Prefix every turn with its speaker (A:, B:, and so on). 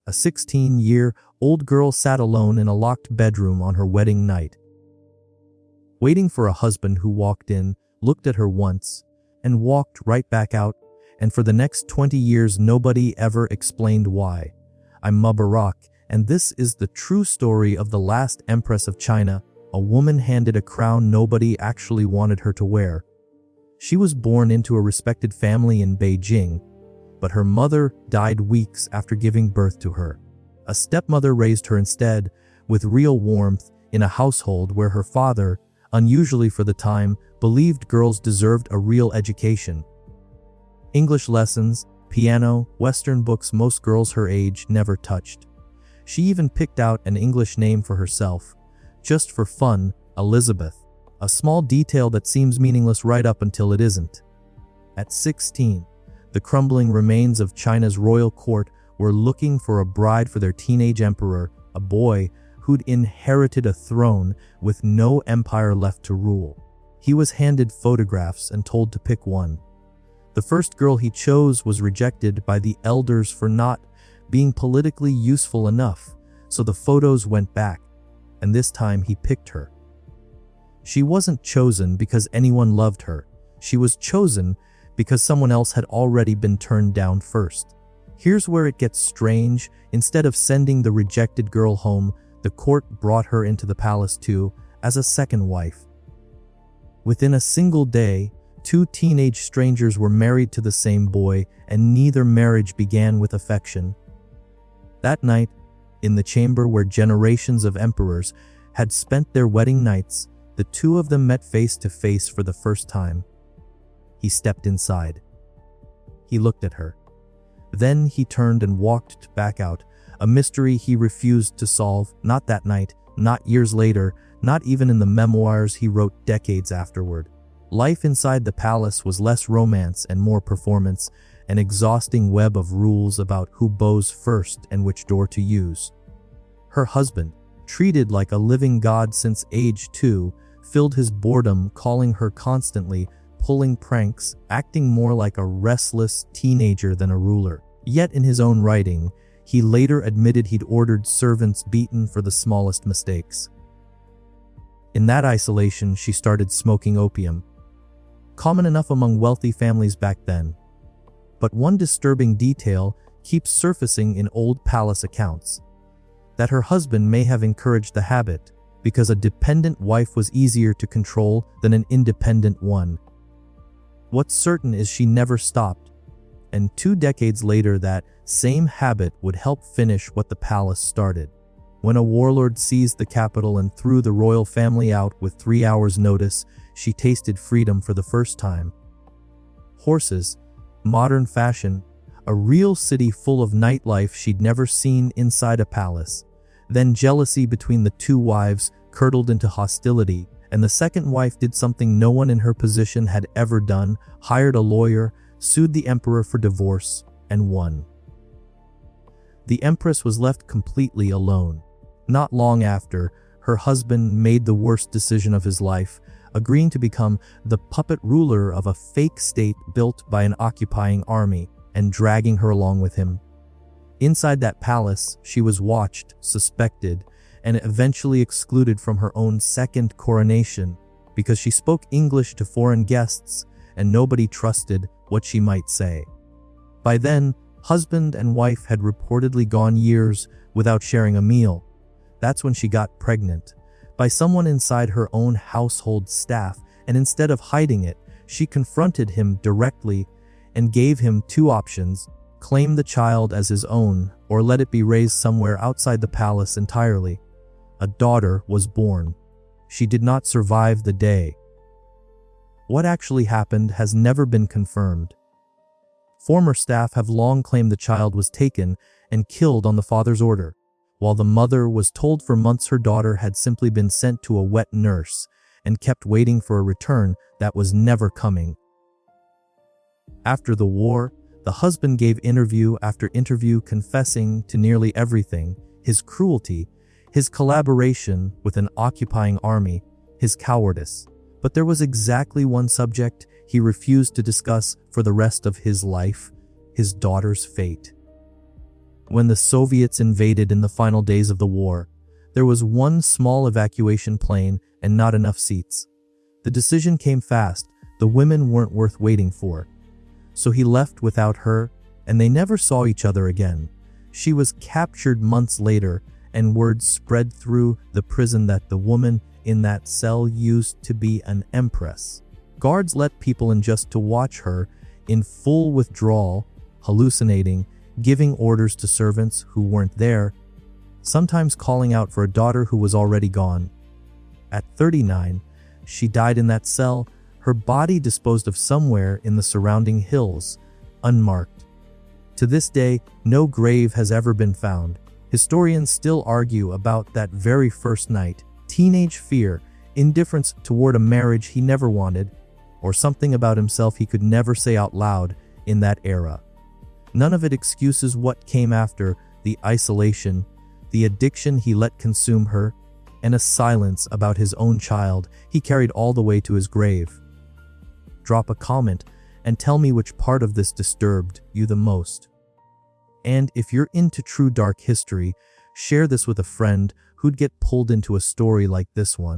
A: A 16-year-old girl sat alone in a locked bedroom on her wedding night, waiting for a husband who walked in, looked at her once, and walked right back out, and for the next 20 years nobody ever explained why. I'm Mubarak, and this is the true story of the last Empress of China, a woman handed a crown nobody actually wanted her to wear. She was born into a respected family in Beijing, but her mother died weeks after giving birth to her. A stepmother raised her instead, with real warmth, in a household where her father, unusually for the time, believed girls deserved a real education. English lessons, piano, Western books most girls her age never touched. She even picked out an English name for herself, just for fun, Elizabeth, a small detail that seems meaningless right up until it isn't. At 16, the crumbling remains of China's royal court were looking for a bride for their teenage emperor, a boy who'd inherited a throne with no empire left to rule. He was handed photographs and told to pick one. The first girl he chose was rejected by the elders for not being politically useful enough, so the photos went back, and this time he picked her. She wasn't chosen because anyone loved her. She was chosen because someone else had already been turned down first. Here's where it gets strange. Instead of sending the rejected girl home, the court brought her into the palace too, as a second wife. Within a single day, 2 teenage strangers were married to the same boy, and neither marriage began with affection. That night, in the chamber where generations of emperors had spent their wedding nights, the two of them met face to face for the first time. He stepped inside. He looked at her. Then he turned and walked back out, a mystery he refused to solve, not that night, not years later, not even in the memoirs he wrote decades afterward. Life inside the palace was less romance and more performance, an exhausting web of rules about who bows first and which door to use. Her husband, treated like a living god since age 2, filled his boredom, calling her constantly, pulling pranks, acting more like a restless teenager than a ruler. Yet in his own writing, he later admitted he'd ordered servants beaten for the smallest mistakes. In that isolation, she started smoking opium, common enough among wealthy families back then. But one disturbing detail keeps surfacing in old palace accounts: that her husband may have encouraged the habit, because a dependent wife was easier to control than an independent one. What's certain is she never stopped, and 2 decades later that same habit would help finish what the palace started. When a warlord seized the capital and threw the royal family out with 3 hours' notice, she tasted freedom for the first time. Horses, modern fashion, a real city full of nightlife she'd never seen inside a palace. Then jealousy between the 2 wives curdled into hostility, and the second wife did something no one in her position had ever done, hired a lawyer, sued the emperor for divorce, and won. The empress was left completely alone. Not long after, her husband made the worst decision of his life, agreeing to become the puppet ruler of a fake state built by an occupying army, and dragging her along with him. Inside that palace, she was watched, suspected, and eventually excluded from her own second coronation because she spoke English to foreign guests and nobody trusted what she might say. By then, husband and wife had reportedly gone years without sharing a meal. That's when she got pregnant by someone inside her own household staff, and instead of hiding it, she confronted him directly and gave him 2 options: claim the child as his own or let it be raised somewhere outside the palace entirely. A daughter was born. She did not survive the day. What actually happened has never been confirmed. Former staff have long claimed the child was taken and killed on the father's order, while the mother was told for months her daughter had simply been sent to a wet nurse and kept waiting for a return that was never coming. After the war, the husband gave interview after interview confessing to nearly everything: his cruelty, his collaboration with an occupying army, his cowardice. But there was exactly one subject he refused to discuss for the rest of his life: his daughter's fate. When the Soviets invaded in the final days of the war, there was one small evacuation plane and not enough seats. The decision came fast. The women weren't worth waiting for. So he left without her, and they never saw each other again. She was captured months later, and word spread through the prison that the woman in that cell used to be an empress. Guards let people in just to watch her, in full withdrawal, hallucinating, giving orders to servants who weren't there, sometimes calling out for a daughter who was already gone. At 39, she died in that cell, her body disposed of somewhere in the surrounding hills, unmarked. To this day, no grave has ever been found. Historians still argue about that very first night. Teenage fear, indifference toward a marriage he never wanted, or something about himself he could never say out loud in that era. None of it excuses what came after: the isolation, the addiction he let consume her, and a silence about his own child he carried all the way to his grave. Drop a comment and tell me which part of this disturbed you the most. And if you're into true dark history, share this with a friend who'd get pulled into a story like this one.